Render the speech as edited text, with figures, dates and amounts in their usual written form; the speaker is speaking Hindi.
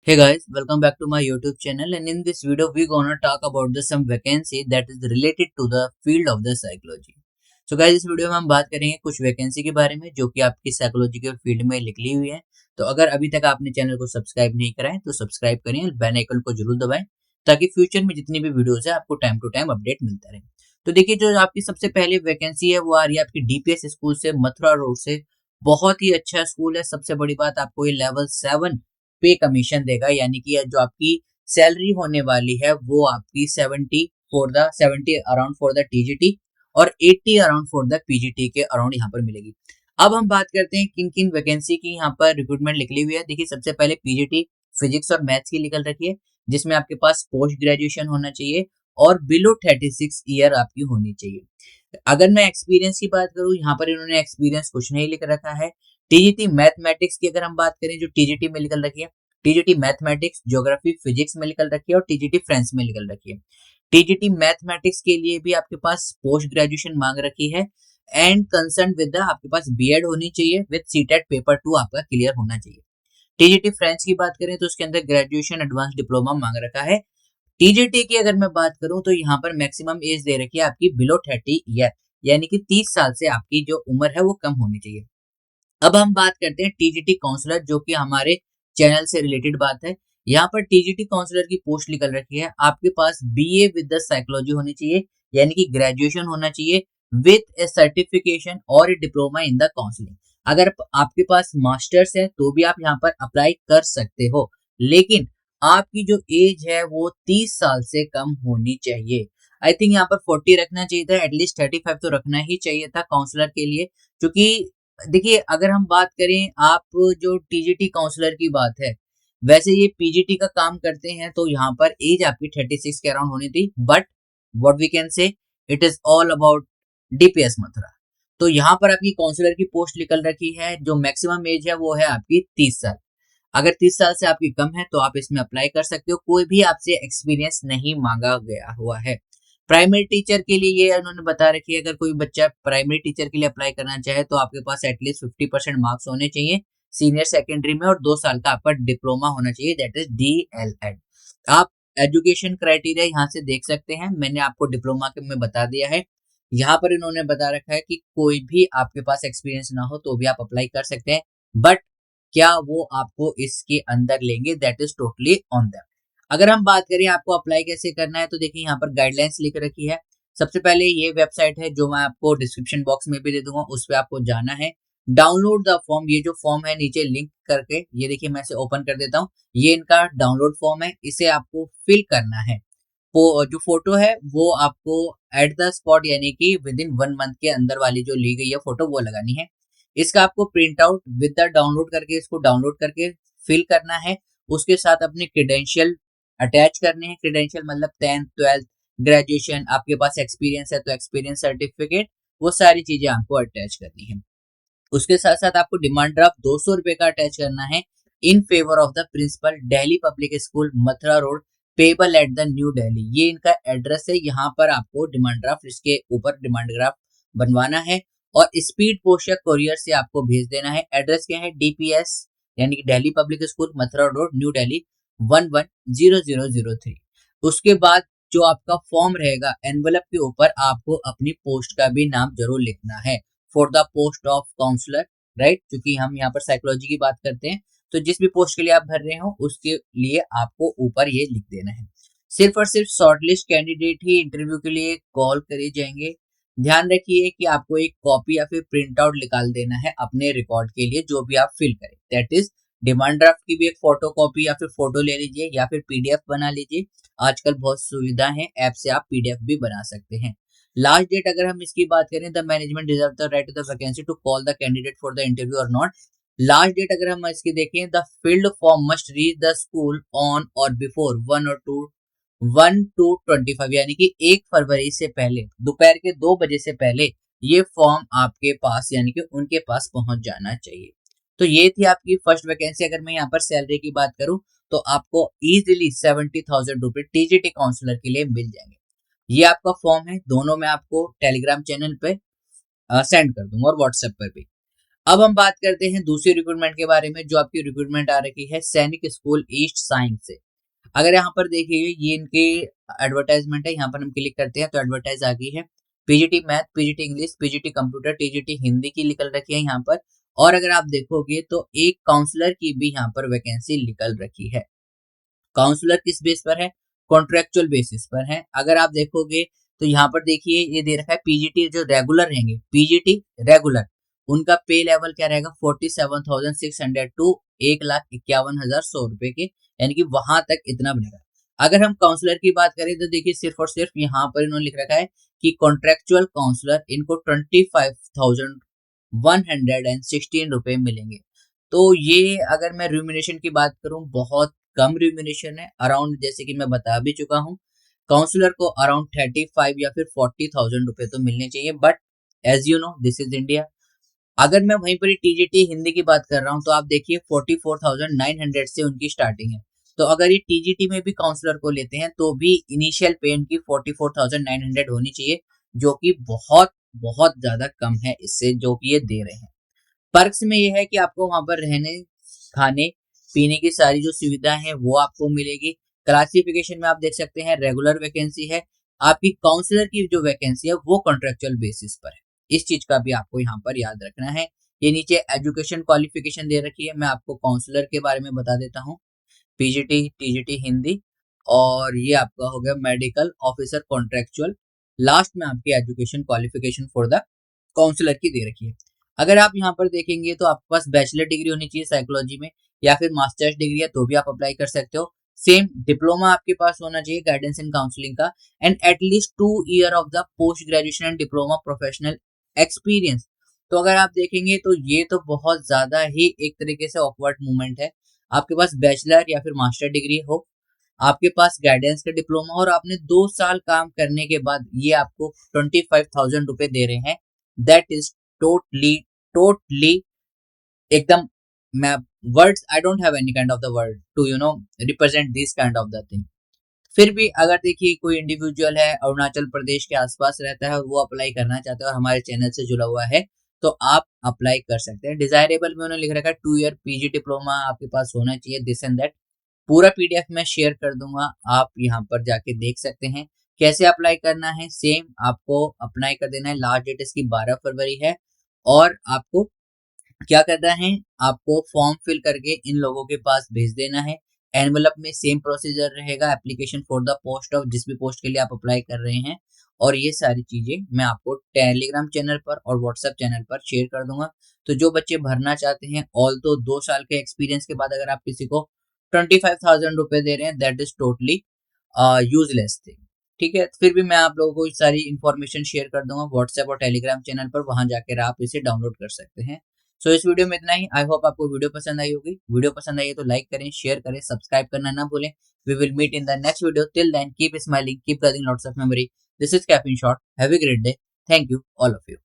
Hey guys, welcome back to my YouTube channel, and in this video we gonna talk about the some vacancy that is related to the field of the psychology. So guys, इस वीडियो में हम बात करेंगे कुछ वैकेंसी के बारे में जो कि आपकी साइकोलॉजी के फील्ड में निकली हुई है। तो अगर अभी तक आपने चैनल को सब्सक्राइब नहीं करा है तो सब्सक्राइब करें और बेल आइकन को जरूर दबाएं ताकि फ्यूचर में जितनी भी वीडियोस है आपको टाइम टू टाइम अपडेट मिलता रहे। तो देखिए, जो आपकी सबसे पहली वैकेंसी है वो आ रही है आपकी डीपीएस स्कूल से, मथुरा रोड से। बहुत ही अच्छा स्कूल है। सबसे बड़ी बात, आपको ये लेवल 7 पे कमीशन देगा, यानी कि जो आपकी सैलरी होने वाली है वो आपकी 70 अराउंड फॉर द टीजीटी और 80 अराउंड फॉर द पीजीटी के अराउंड यहाँ पर मिलेगी। अब हम बात करते हैं किन किन वैकेंसी की यहाँ पर रिक्रूटमेंट निकली हुई है। देखिए, सबसे पहले पीजीटी फिजिक्स और मैथ्स की निकल रखी है, जिसमें आपके पास पोस्ट ग्रेजुएशन होना चाहिए और बिलो 36 ईयर आपकी होनी चाहिए। अगर मैं एक्सपीरियंस की बात करूं, यहाँ पर इन्होंने एक्सपीरियंस कुछ नहीं लिख रखा है। टीजीटी मैथमेटिक्स की अगर हम बात करें, जो टीजीटी में निकल रखी है, टीजीटी मैथमेटिक्स, ज्योग्राफी, फिजिक्स में निकल रखी है और टीजीटी फ्रेंच में निकल रखी है। टीजीटी मैथमेटिक्स के लिए भी आपके पास पोस्ट ग्रेजुएशन मांग रखी है एंड कंसर्न विद आपके पास बीएड होनी चाहिए विद सीटेट पेपर 2 आपका क्लियर होना चाहिए। टीजीटी फ्रेंच की बात करें तो उसके अंदर ग्रेजुएशन एडवांस डिप्लोमा मांग रखा है। टीजीटी की अगर मैं बात करूं तो यहाँ पर मैक्सिमम एज दे रखी है आपकी बिलो 30 ईयर, यानी कि 30 साल से आपकी जो उम्र है वो कम होनी चाहिए। अब हम बात करते हैं टीजीटी काउंसलर, जो कि हमारे चैनल से रिलेटेड बात है। यहाँ पर टीजीटी काउंसलर की पोस्ट निकल रखी है। आपके पास बीए विद द साइकोलॉजी होनी चाहिए, यानी कि ग्रेजुएशन होना चाहिए विद ए सर्टिफिकेशन और ए डिप्लोमा इन द काउंसलिंग। अगर आपके पास मास्टर्स है तो भी आप यहाँ पर अप्लाई कर सकते हो, लेकिन आपकी जो एज है वो 30 साल से कम होनी चाहिए। आई थिंक यहाँ पर 40 रखना चाहिए था, एटलीस्ट 35 तो रखना ही चाहिए था काउंसलर के लिए। क्योंकि देखिए, अगर हम बात करें, आप जो टीजीटी काउंसलर की बात है, वैसे ये पीजीटी का काम करते हैं, तो यहाँ पर एज आपकी 36 के अराउंड होनी थी, but what we can say, it is all about DPS Mathura. तो यहाँ पर आपकी काउंसलर की पोस्ट निकल रखी है, जो मैक्सिमम एज है वो है आपकी 30 साल। अगर 30 साल से आपकी कम है तो आप इसमें अप्लाई कर सकते हो, कोई भी आपसे एक्सपीरियंस नहीं मांगा गया हुआ है। प्राइमरी टीचर के लिए ये उन्होंने बता रखी है, अगर कोई बच्चा प्राइमरी टीचर के लिए अप्लाई करना चाहे तो आपके पास एटलीस्ट 50% मार्क्स होने चाहिए सीनियर सेकेंडरी में, और 2 साल का आपका डिप्लोमा होना चाहिए, दैट इज डीएलएड। आप एजुकेशन क्राइटेरिया यहाँ से देख सकते हैं, मैंने आपको डिप्लोमा के में बता दिया है। यहाँ पर इन्होंने बता रखा है कि कोई भी आपके पास एक्सपीरियंस ना हो तो भी आप अप्लाई कर सकते हैं, बट क्या वो आपको इसके अंदर लेंगे, that is totally on them. अगर हम बात करें आपको अप्लाई कैसे करना है, तो देखिए यहाँ पर गाइडलाइंस लिख रखी है। सबसे पहले ये वेबसाइट है जो मैं आपको डिस्क्रिप्शन बॉक्स में भी दे दूंगा, उस पर आपको जाना है। डाउनलोड द फॉर्म, ये जो फॉर्म है नीचे लिंक करके, ये देखिए मैं इसे ओपन कर देता हूँ। ये इनका डाउनलोड फॉर्म है, इसे आपको फिल करना है। जो फोटो है वो आपको एट द स्पॉट, यानी कि विद इन 1 मंथ के अंदर वाली जो ली गई है फोटो, वो लगानी है। इसका आपको print out with the download करके, इसको डाउनलोड करके फिल करना है। उसके साथ अपने क्रेडेंशियल अटैच करने हैं। क्रेडेंशियल मतलब 10th 12th ग्रेजुएशन, आपके पास एक्सपीरियंस है तो एक्सपीरियंस सर्टिफिकेट, वो सारी चीजें आपको अटैच करनी है। उसके साथ साथ आपको डिमांड ड्राफ्ट 200 रुपए का अटैच करना है in favour of the principal, Delhi public school, Mathura road, payable at the New Delhi. ये इनका एड्रेस है। यहाँ पर आपको डिमांड ड्राफ्ट, इसके ऊपर डिमांड ड्राफ्ट बनवाना है और स्पीड पोस्ट या कोरियर से आपको भेज देना है। एड्रेस क्या है, डीपीएस यानी कि Delhi public school, Mathura road, new Delhi 110003। उसके बाद जो आपका फॉर्म रहेगा, एनवेलप के ऊपर आपको अपनी पोस्ट का भी नाम जरूर लिखना है, for the post of counsellor, right. क्योंकि हम यहाँ पर साइकोलॉजी की बात करते हैं, तो जिस भी पोस्ट के लिए आप भर रहे हो उसके लिए आपको ऊपर ये लिख देना है। सिर्फ और सिर्फ शॉर्टलिस्ट कैंडिडेट ही इंटरव्यू के लिए कॉल करे जाएंगे। ध्यान रखिए कि आपको एक कॉपी या फिर प्रिंट आउट निकाल देना है अपने रिकॉर्ड के लिए, जो भी आप फिल करें, दैट इज डिमांड ड्राफ्ट की भी एक फोटो कॉपी या फिर फोटो ले लीजिए या फिर पीडीएफ बना लीजिए। आजकल बहुत सुविधा है, ऐप से आप पीडीएफ भी बना सकते हैं। लास्ट डेट अगर हम इसकी बात करें, the management reserve the right to the vacancy to call the candidate for the interview और नॉट। लास्ट डेट अगर हम इसकी देखें, the filled form must reach the school on और बिफोर 1 to 25, यानी कि 1 फरवरी से पहले, दोपहर के 2 बजे से पहले ये फॉर्म आपके पास, यानी कि उनके पास पहुंच जाना चाहिए। तो ये थी आपकी फर्स्ट वैकेंसी। अगर मैं यहाँ पर सैलरी की बात करूं तो आपको इजीली 70,000 रुपए टीजीटी काउंसलर के लिए मिल जाएंगे। ये आपका फॉर्म है, दोनों मैं आपको टेलीग्राम चैनल पे सेंड कर दूंगा और व्हाट्सएप पर भी। अब हम बात करते हैं दूसरी रिक्रूटमेंट के बारे में, जो आपकी रिक्रूटमेंट आ रखी है सैनिक स्कूल ईस्ट साइंस से। अगर यहाँ पर देखिए ये इनके एडवर्टाइजमेंट है, यहाँ पर हम क्लिक करते हैं तो एडवर्टाइज आ गई है। PGT math, PGT English, PGT computer, TGT Hindi की निकल रखी है यहाँ पर। और अगर आप देखोगे तो एक काउंसलर की भी यहाँ पर वैकेंसी निकल रखी है। काउंसलर किस बेस पर है? कॉन्ट्रेक्चुअल बेसिस पर है। अगर आप देखोगे तो यहाँ पर देखिए ये दे रखा है पीजीटी जो रेगुलर रहेंगे, पीजीटी रेगुलर, उनका पे लेवल क्या रहेगा 47,600 टू 1,51,100 रुपए के, यानी कि वहां तक इतना बनेगा। अगर हम काउंसलर की बात करें तो देखिए सिर्फ और सिर्फ यहाँ पर इन्होंने लिख रखा है कि कॉन्ट्रेक्चुअल काउंसलर इनको 25,116 रुपए मिलेंगे। तो ये अगर मैं रिम्यूनरेशन की बात करूं बहुत कम रिम्यूनरेशन है, अराउंड जैसे कि मैं बता भी चुका हूं काउंसलर को अराउंड 35 या फिर 40,000 रुपए तो मिलने चाहिए, but as you know this is India. अगर मैं वहीं पर टीजीटी हिंदी की बात कर रहा हूं तो आप देखिए 44,900 से उनकी स्टार्टिंग है। तो अगर ये टीजीटी में भी काउंसलर को लेते हैं तो भी इनिशियल पे उनकी 44,900 होनी चाहिए, जो कि बहुत बहुत ज्यादा कम है इससे जो कि ये दे रहे हैं। पर्क्स में ये है कि आपको वहां पर रहने, खाने, पीने की सारी जो सुविधाएं हैं वो आपको मिलेगी। क्लासिफिकेशन में आप देख सकते हैं रेगुलर वैकेंसी है। आपकी काउंसलर की जो वैकेंसी है वो कॉन्ट्रेक्चुअल बेसिस पर है। इस चीज का भी आपको यहाँ पर याद रखना है। ये नीचे एजुकेशन क्वालिफिकेशन दे रखी है, मैं आपको काउंसलर के बारे में बता देता हूँ। पीजीटी, टीजीटी हिंदी, और ये आपका हो गया मेडिकल ऑफिसर कॉन्ट्रेक्चुअल। लास्ट में आपकी education qualification for the counsellor की दे रखी है। अगर आप यहाँ पर देखेंगे तो आपके पास बैचलर डिग्री होनी चाहिए साइकोलॉजी में, या फिर मास्टर्स डिग्री है तो भी आप अप्लाई कर सकते हो। सेम डिप्लोमा आपके पास होना चाहिए गाइडेंस एंड काउंसलिंग का, and at least 2 year of the post graduation and diploma professional experience. तो अगर आप देखेंगे तो ये तो बहुत ज्यादा ही एक तरीके से ऑकवर्ड मूवमेंट है। आपके पास बैचलर या फिर मास्टर डिग्री हो, आपके पास गाइडेंस का डिप्लोमा, और आपने 2 साल काम करने के बाद ये आपको 25,000 रुपए दे रहे हैं। दैट इज टोटली टोटली एकदम, मैं words I don't have any kind of the word to represent this kind of the thing. फिर भी अगर देखिए कोई इंडिविजुअल है अरुणाचल प्रदेश के आसपास रहता है और वो अप्लाई करना चाहता है और हमारे चैनल से जुड़ा हुआ है तो आप अप्लाई कर सकते हैं। डिजायरेबल में उन्होंने लिख रखा है 2 ईयर पीजी डिप्लोमा आपके पास होना चाहिए, दिस एंड दैट। पूरा पीडीएफ मैं शेयर कर दूंगा, आप यहाँ पर जाके देख सकते हैं कैसे अप्लाई करना है। सेम आपको अप्लाई कर देना है, लास्ट डेट इसकी 12 फरवरी है। और आपको क्या करना है, आपको फॉर्म फिल करके इन लोगों के पास भेज देना है। एनवलप में सेम प्रोसीजर रहेगा, application for the post of जिस भी पोस्ट के लिए आप अप्लाई कर रहे हैं। और ये सारी चीजें मैं आपको टेलीग्राम चैनल पर और व्हाट्सएप चैनल पर शेयर कर दूंगा। तो जो बच्चे भरना चाहते हैं, ऑल तो 2 साल के एक्सपीरियंस के बाद अगर आप किसी को 25,000 रुपए दे रहे हैं, that is totally useless thing. ठीक है, फिर भी मैं आप लोगों को सारी इन्फॉर्मेशन शेयर कर दूंगा व्हाट्सएप और टेलीग्राम चैनल पर, वहां जाकर आप इसे डाउनलोड कर सकते हैं। सो इस वीडियो में इतना ही। आई होप आपको वीडियो पसंद आई होगी। वीडियो पसंद आई है तो लाइक करें, शेयर करें, सब्सक्राइब करना ना भूलें। We will meet in the next video. Till then keep smiling, keep getting lots of memory. This is caffeine shot. Have a great day. Thank you all of you.